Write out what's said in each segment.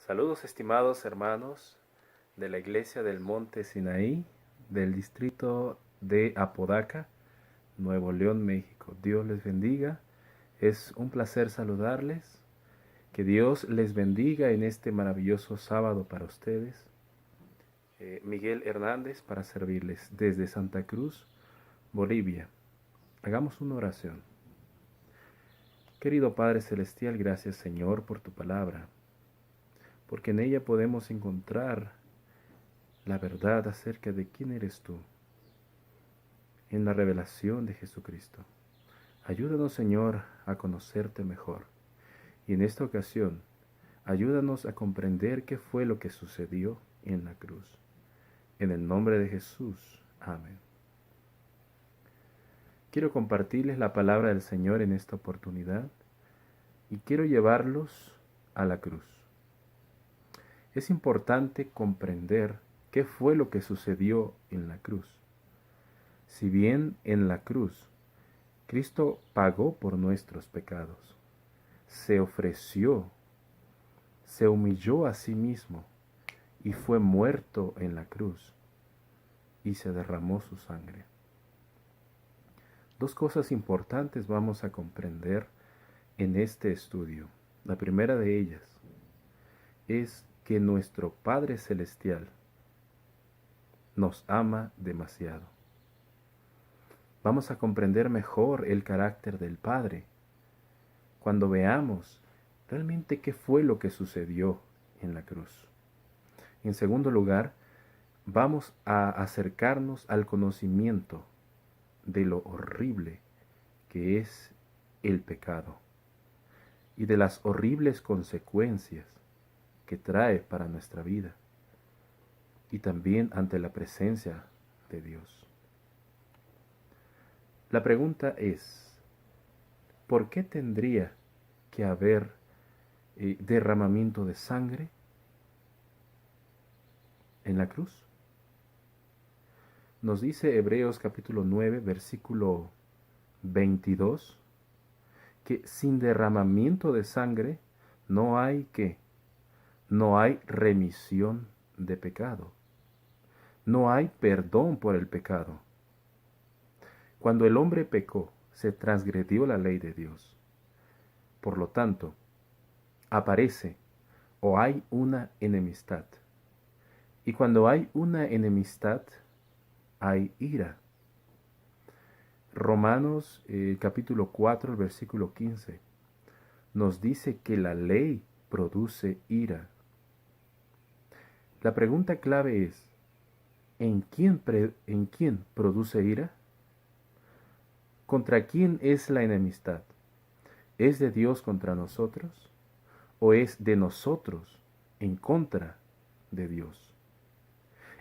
Saludos estimados hermanos de la Iglesia del Monte Sinaí, del distrito de Apodaca, Nuevo León, México. Dios les bendiga. Es un placer saludarles. Que Dios les bendiga en este maravilloso sábado para ustedes. Miguel Hernández para servirles desde Santa Cruz, Bolivia. Hagamos una oración. Querido Padre Celestial, gracias Señor por tu palabra, porque en ella podemos encontrar la verdad acerca de quién eres tú, en la revelación de Jesucristo. Ayúdanos, Señor, a conocerte mejor. Y en esta ocasión, ayúdanos a comprender qué fue lo que sucedió en la cruz. En el nombre de Jesús. Amén. Quiero compartirles la palabra del Señor en esta oportunidad y quiero llevarlos a la cruz. Es importante comprender qué fue lo que sucedió en la cruz. Si bien en la cruz Cristo pagó por nuestros pecados, se ofreció, se humilló a sí mismo y fue muerto en la cruz y se derramó su sangre. Dos cosas importantes vamos a comprender en este estudio. La primera de ellas es que nuestro Padre Celestial nos ama demasiado. Vamos a comprender mejor el carácter del Padre cuando veamos realmente qué fue lo que sucedió en la cruz. En segundo lugar, vamos a acercarnos al conocimiento de lo horrible que es el pecado y de las horribles consecuencias que trae para nuestra vida y también ante la presencia de Dios. La pregunta es, ¿por qué tendría que haber derramamiento de sangre en la cruz? Nos dice Hebreos capítulo 9, versículo 22, que sin derramamiento de sangre no hay ¿qué? No hay remisión de pecado. No hay perdón por el pecado. Cuando el hombre pecó, se transgredió la ley de Dios. Por lo tanto, aparece o hay una enemistad. Y cuando hay una enemistad, hay ira. Romanos capítulo 4, el versículo 15, nos dice que la ley produce ira. La pregunta clave es, ¿en quién produce ira? ¿Contra quién es la enemistad? ¿Es de Dios contra nosotros? ¿O es de nosotros en contra de Dios?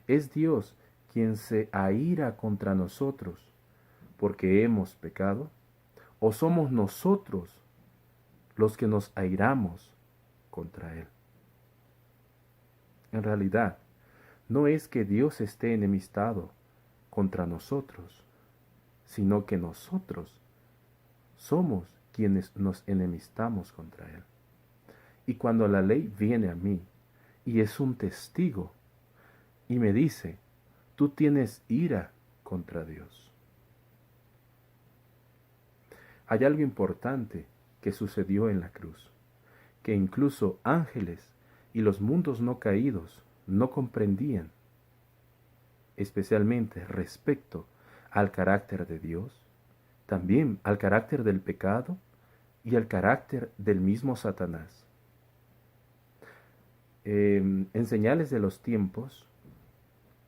¿Es Dios quien se aira contra nosotros porque hemos pecado? ¿O somos nosotros los que nos airamos contra Él? En realidad, no es que Dios esté enemistado contra nosotros, sino que nosotros somos quienes nos enemistamos contra Él. Y cuando la ley viene a mí y es un testigo y me dice, tú tienes ira contra Dios. Hay algo importante que sucedió en la cruz, que incluso ángeles y los mundos no caídos no comprendían, especialmente respecto al carácter de Dios, también al carácter del pecado y al carácter del mismo Satanás. En Señales de los Tiempos,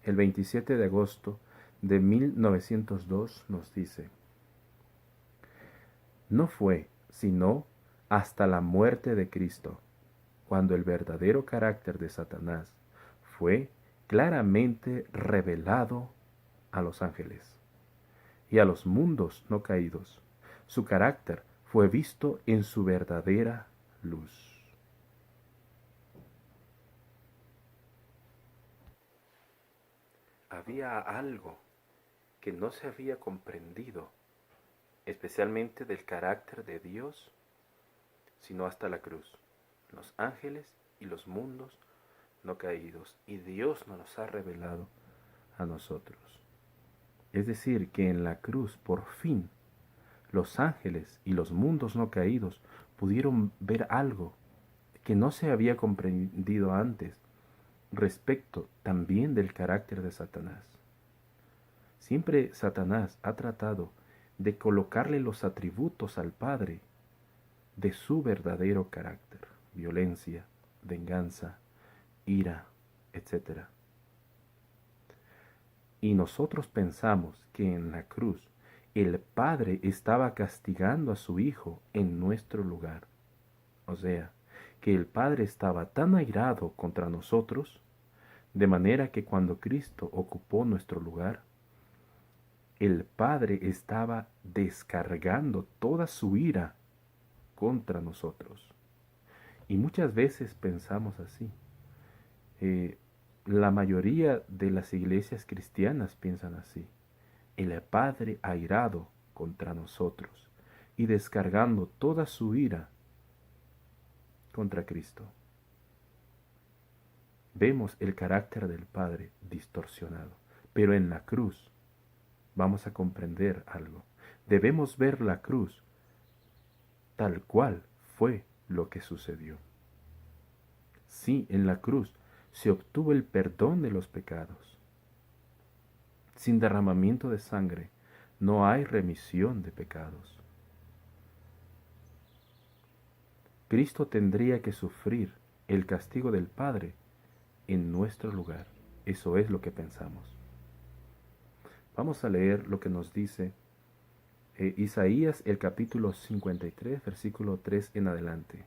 el 27 de agosto de 1902 nos dice, no fue sino hasta la muerte de Cristo, cuando el verdadero carácter de Satanás fue claramente revelado a los ángeles y a los mundos no caídos. Su carácter fue visto en su verdadera luz. Había algo que no se había comprendido, especialmente del carácter de Dios, sino hasta la cruz. los ángeles y los mundos no caídos, y Dios nos los ha revelado a nosotros. Es decir, que en la cruz, por fin, los ángeles y los mundos no caídos pudieron ver algo que no se había comprendido antes respecto también del carácter de Satanás. Siempre Satanás ha tratado de colocarle los atributos al Padre de su verdadero carácter: violencia, venganza, ira, etc. Y nosotros pensamos que en la cruz el Padre estaba castigando a su Hijo en nuestro lugar. O sea, que el Padre estaba tan airado contra nosotros, de manera que cuando Cristo ocupó nuestro lugar, el Padre estaba descargando toda su ira contra nosotros. Y muchas veces pensamos así. La mayoría de las iglesias cristianas piensan así: el Padre airado contra nosotros y descargando toda su ira contra Cristo. Vemos el carácter del Padre distorsionado, pero en la cruz vamos a comprender algo. Debemos ver la cruz tal cual fue lo que sucedió. Sí, en la cruz se obtuvo el perdón de los pecados. Sin derramamiento de sangre no hay remisión de pecados. Cristo tendría que sufrir el castigo del Padre en nuestro lugar. Eso es lo que pensamos. Vamos a leer lo que nos dice Isaías el capítulo 53, versículo 3 en adelante.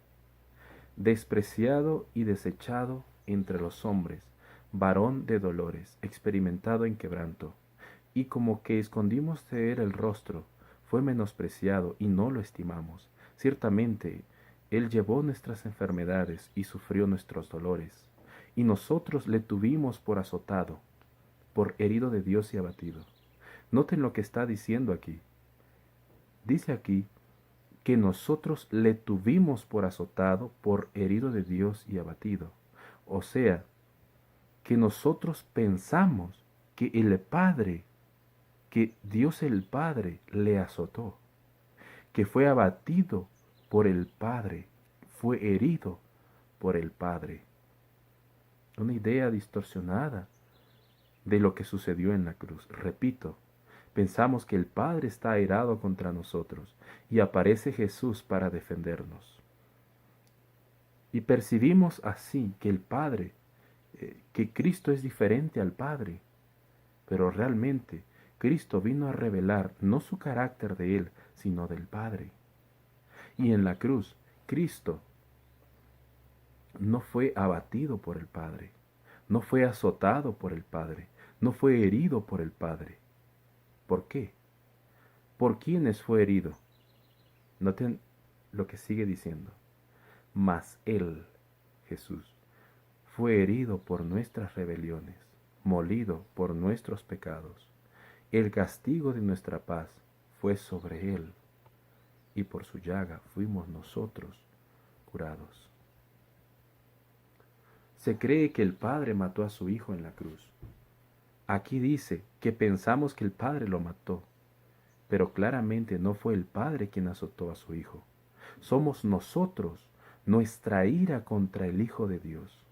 Despreciado y desechado entre los hombres, varón de dolores, experimentado en quebranto, y como que escondimos de él el rostro, fue menospreciado y no lo estimamos. Ciertamente, él llevó nuestras enfermedades y sufrió nuestros dolores, y nosotros le tuvimos por azotado, por herido de Dios y abatido. Noten lo que está diciendo aquí. Dice aquí que nosotros le tuvimos por azotado, por herido de Dios y abatido. O sea, que nosotros pensamos que el Padre, que Dios el Padre le azotó, que fue abatido por el Padre, fue herido por el Padre. Una idea distorsionada de lo que sucedió en la cruz. Repito, pensamos que el Padre está airado contra nosotros y aparece Jesús para defendernos. Y percibimos así que el Padre, que Cristo es diferente al Padre, pero realmente Cristo vino a revelar no su carácter de Él, sino del Padre. Y en la cruz, Cristo no fue abatido por el Padre, no fue azotado por el Padre, no fue herido por el Padre. ¿Por qué? ¿Por quiénes fue herido? Noten lo que sigue diciendo. Mas Él, Jesús, fue herido por nuestras rebeliones, molido por nuestros pecados. El castigo de nuestra paz fue sobre Él, y por su llaga fuimos nosotros curados. Se cree que el Padre mató a su Hijo en la cruz. Aquí dice que pensamos que el Padre lo mató, pero claramente no fue el Padre quien azotó a su Hijo. Somos nosotros, nuestra ira contra el Hijo de Dios.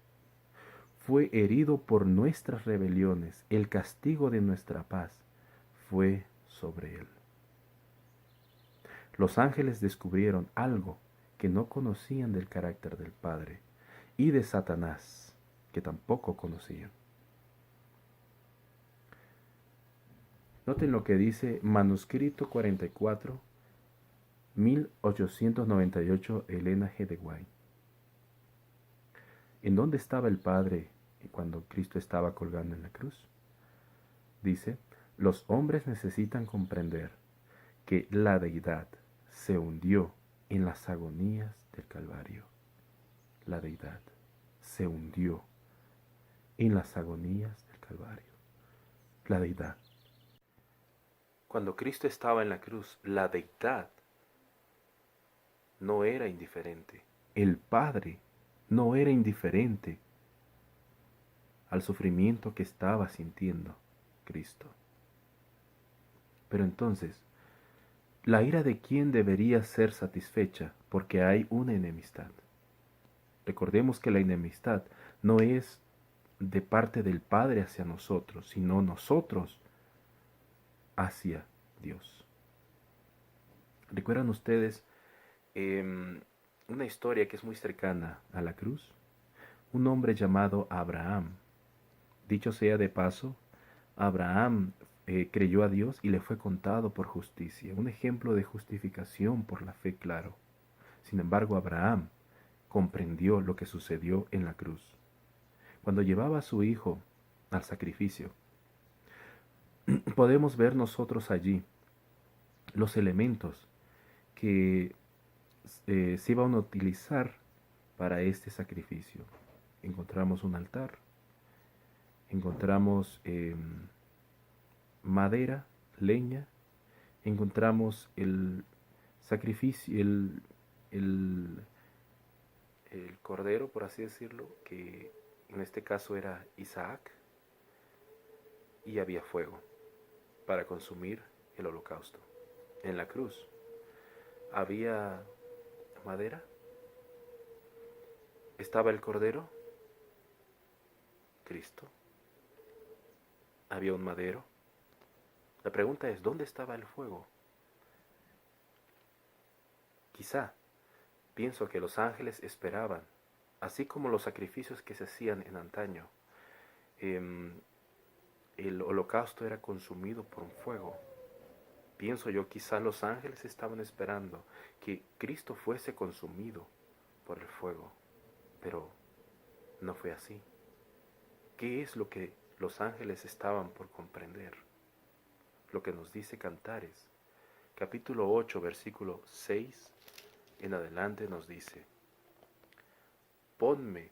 Fue herido por nuestras rebeliones, el castigo de nuestra paz fue sobre él. Los ángeles descubrieron algo que no conocían del carácter del Padre y de Satanás, que tampoco conocían. Noten lo que dice Manuscrito 44, 1898, Elena G. de White. ¿En dónde estaba el Padre cuando Cristo estaba colgando en la cruz? Dice, los hombres necesitan comprender que la deidad se hundió en las agonías del Calvario. La deidad se hundió en las agonías del Calvario. La deidad. Cuando Cristo estaba en la cruz, la deidad no era indiferente. El Padre no era indiferente al sufrimiento que estaba sintiendo Cristo. Pero entonces, ¿la ira de quién debería ser satisfecha? Porque hay una enemistad. Recordemos que la enemistad no es de parte del Padre hacia nosotros, sino nosotros hacia Dios. ¿Recuerdan ustedes una historia que es muy cercana a la cruz? Un hombre llamado Abraham. Dicho sea de paso, Abraham creyó a Dios y le fue contado por justicia, un ejemplo de justificación por la fe, claro. Sin embargo, Abraham comprendió lo que sucedió en la cruz. Cuando llevaba a su hijo al sacrificio, podemos ver nosotros allí los elementos que se iban a utilizar para este sacrificio. Encontramos un altar, encontramos madera, leña, encontramos el sacrificio, el cordero, por así decirlo, que en este caso era Isaac, y había fuego para consumir el holocausto. En la cruz había madera, estaba el cordero, Cristo, había un madero. La pregunta es, ¿dónde estaba el fuego? Quizá, pienso que los ángeles esperaban, así como los sacrificios que se hacían en antaño. El holocausto era consumido por un fuego. Pienso yo, quizá los ángeles estaban esperando que Cristo fuese consumido por el fuego, pero no fue así. ¿Qué es lo que los ángeles estaban por comprender? Lo que nos dice Cantares, capítulo 8, versículo 6 en adelante nos dice: ponme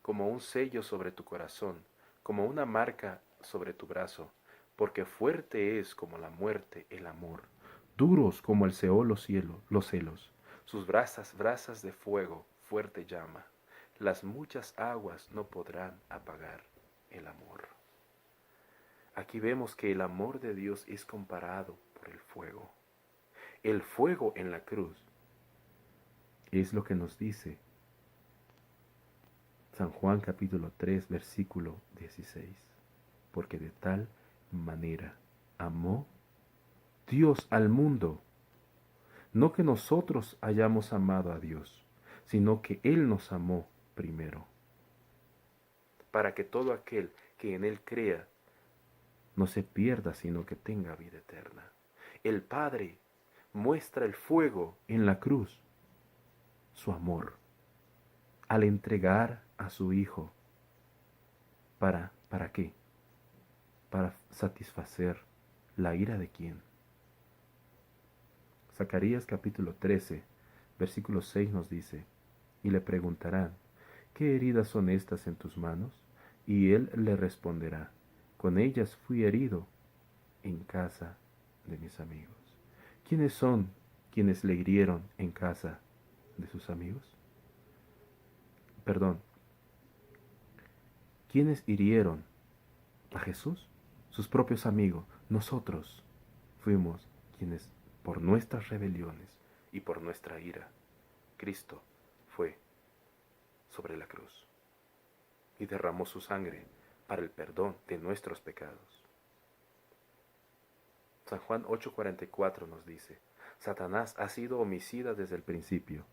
como un sello sobre tu corazón, como una marca sobre tu brazo, porque fuerte es como la muerte el amor, duros como el Seol los celos, sus brasas de fuego, fuerte llama, las muchas aguas no podrán apagar el amor. Aquí vemos que el amor de Dios es comparado por el fuego. El fuego en la cruz es lo que nos dice San Juan capítulo 3 versículo 16. Porque de tal manera amó Dios al mundo, no que nosotros hayamos amado a Dios, sino que Él nos amó primero, para que todo aquel que en Él crea no se pierda, sino que tenga vida eterna. El Padre muestra el fuego en la cruz, su amor, al entregar a su Hijo. ¿Para qué? Para satisfacer la ira de quién. Zacarías capítulo 13, versículo 6 nos dice: y le preguntarán, ¿qué heridas son estas en tus manos? Y él le responderá, con ellas fui herido en casa de mis amigos. ¿Quiénes son quienes le hirieron en casa de sus amigos? Perdón, ¿quiénes hirieron a Jesús? Sus propios amigos. Nosotros fuimos quienes, por nuestras rebeliones y por nuestra ira, Cristo fue sobre la cruz y derramó su sangre para el perdón de nuestros pecados. San Juan 8:44 nos dice: Satanás ha sido homicida desde el principio.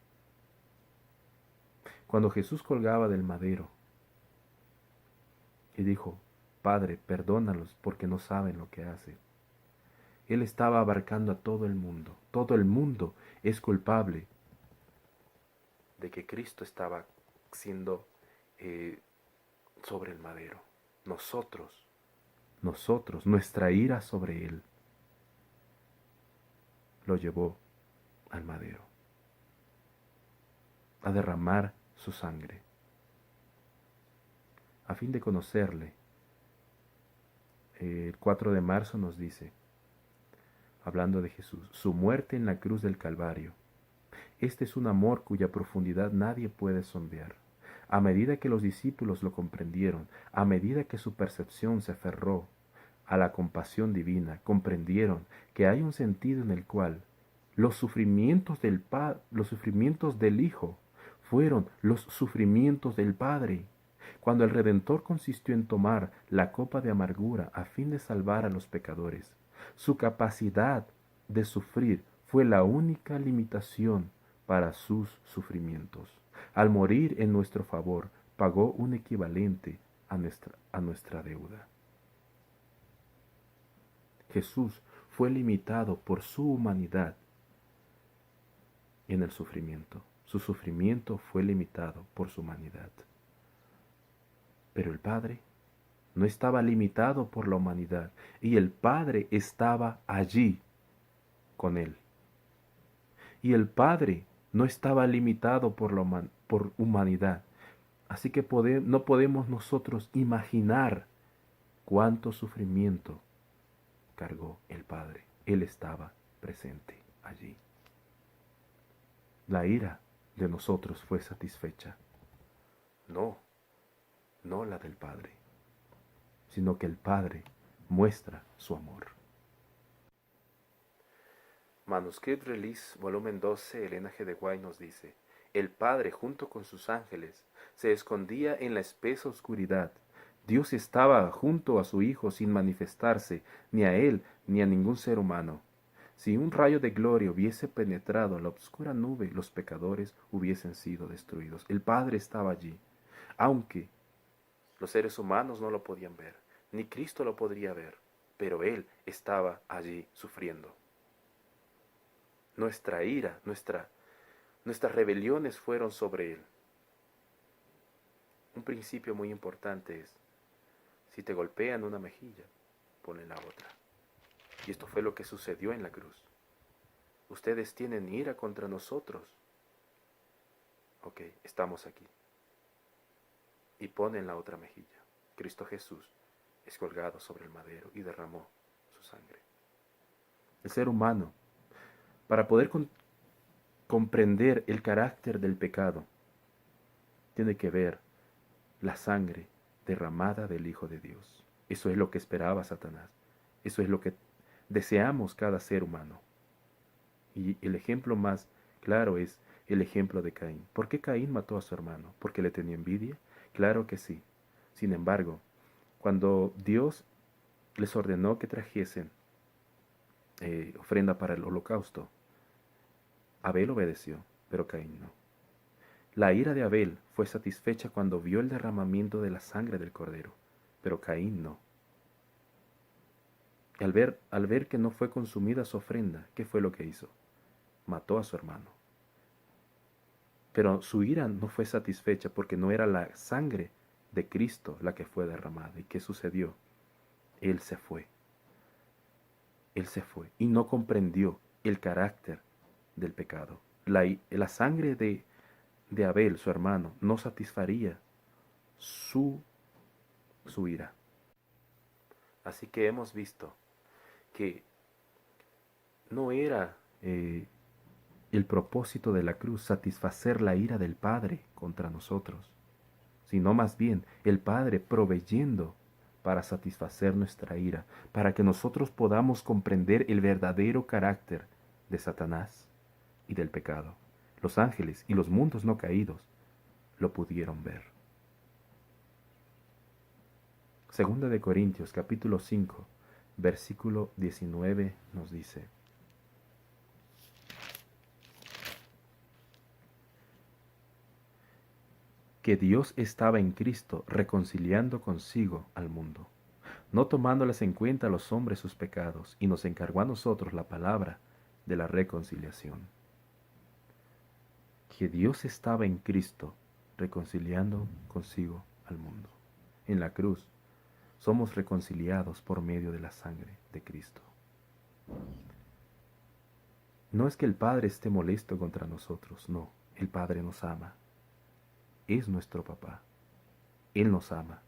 Cuando Jesús colgaba del madero y dijo: Padre, perdónalos porque no saben lo que hacen, Él estaba abarcando a todo el mundo. Todo el mundo es culpable de que Cristo estaba siendo sobre el madero. Nosotros, nuestra ira sobre Él lo llevó al madero a derramar su sangre. A fin de conocerle, el 4 de marzo nos dice, hablando de Jesús, su muerte en la cruz del Calvario. Este es un amor cuya profundidad nadie puede sondear. A medida que los discípulos lo comprendieron, a medida que su percepción se aferró a la compasión divina, comprendieron que hay un sentido en el cual los sufrimientos los sufrimientos del Hijo fueron los sufrimientos del Padre. Cuando el Redentor consistió en tomar la copa de amargura a fin de salvar a los pecadores, su capacidad de sufrir fue la única limitación para sus sufrimientos. Al morir en nuestro favor, pagó un equivalente a nuestra deuda. Jesús fue limitado por su humanidad en el sufrimiento. Su sufrimiento fue limitado por su humanidad. Pero el Padre no estaba limitado por la humanidad y el Padre estaba allí con él. Y el Padre no estaba limitado por humanidad. Así que no podemos nosotros imaginar cuánto sufrimiento cargó el Padre. Él estaba presente allí. La ira de nosotros fue satisfecha. No la del Padre, sino que el Padre muestra su amor. Manuscript Release, volumen 12, Elena G. de White nos dice: el Padre, junto con sus ángeles, se escondía en la espesa oscuridad. Dios estaba junto a su Hijo sin manifestarse, ni a Él, ni a ningún ser humano. Si un rayo de gloria hubiese penetrado la oscura nube, los pecadores hubiesen sido destruidos. El Padre estaba allí, aunque los seres humanos no lo podían ver, ni Cristo lo podría ver, pero Él estaba allí sufriendo. Nuestra ira, nuestras rebeliones fueron sobre Él. Un principio muy importante es: si te golpean una mejilla, ponle la otra. Y esto fue lo que sucedió en la cruz. Ustedes tienen ira contra nosotros. Ok, estamos aquí. Y ponen la otra mejilla. Cristo Jesús es colgado sobre el madero y derramó su sangre. El ser humano, para poder comprender el carácter del pecado, tiene que ver la sangre derramada del Hijo de Dios. Eso es lo que esperaba Satanás. Eso es lo que deseamos cada ser humano. Y el ejemplo más claro es el ejemplo de Caín. ¿Por qué Caín mató a su hermano? ¿Porque le tenía envidia? Claro que sí. Sin embargo, cuando Dios les ordenó que trajesen ofrenda para el holocausto, Abel obedeció, pero Caín no. La ira de Abel fue satisfecha cuando vio el derramamiento de la sangre del cordero, pero Caín no. Y al ver que no fue consumida su ofrenda, ¿qué fue lo que hizo? Mató a su hermano. Pero su ira no fue satisfecha porque no era la sangre de Cristo la que fue derramada. ¿Y qué sucedió? Él se fue. Él se fue y no comprendió el carácter del pecado. La sangre de Abel, su hermano, no satisfaría su ira. Así que hemos visto que no era el propósito de la cruz satisfacer la ira del Padre contra nosotros, sino más bien el Padre proveyendo para satisfacer nuestra ira, para que nosotros podamos comprender el verdadero carácter de Satanás y del pecado. Los ángeles y los mundos no caídos lo pudieron ver. Segunda de Corintios capítulo 5, versículo 19 nos dice: que Dios estaba en Cristo reconciliando consigo al mundo, no tomándoles en cuenta a los hombres sus pecados, y nos encargó a nosotros la palabra de la reconciliación. Que Dios estaba en Cristo reconciliando consigo al mundo. En la cruz somos reconciliados por medio de la sangre de Cristo. No es que el Padre esté molesto contra nosotros, no, el Padre nos ama. Es nuestro papá. Él nos ama.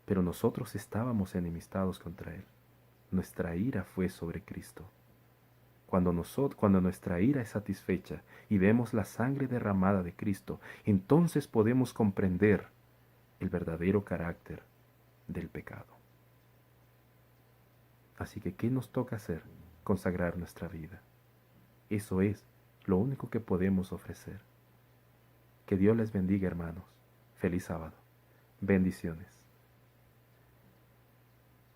Pero nosotros estábamos enemistados contra Él. Nuestra ira fue sobre Cristo. Cuando nuestra ira es satisfecha y vemos la sangre derramada de Cristo, entonces podemos comprender el verdadero carácter del pecado. Así que, ¿qué nos toca hacer? Consagrar nuestra vida. Eso es lo único que podemos ofrecer. Que Dios les bendiga, hermanos. Feliz sábado. Bendiciones.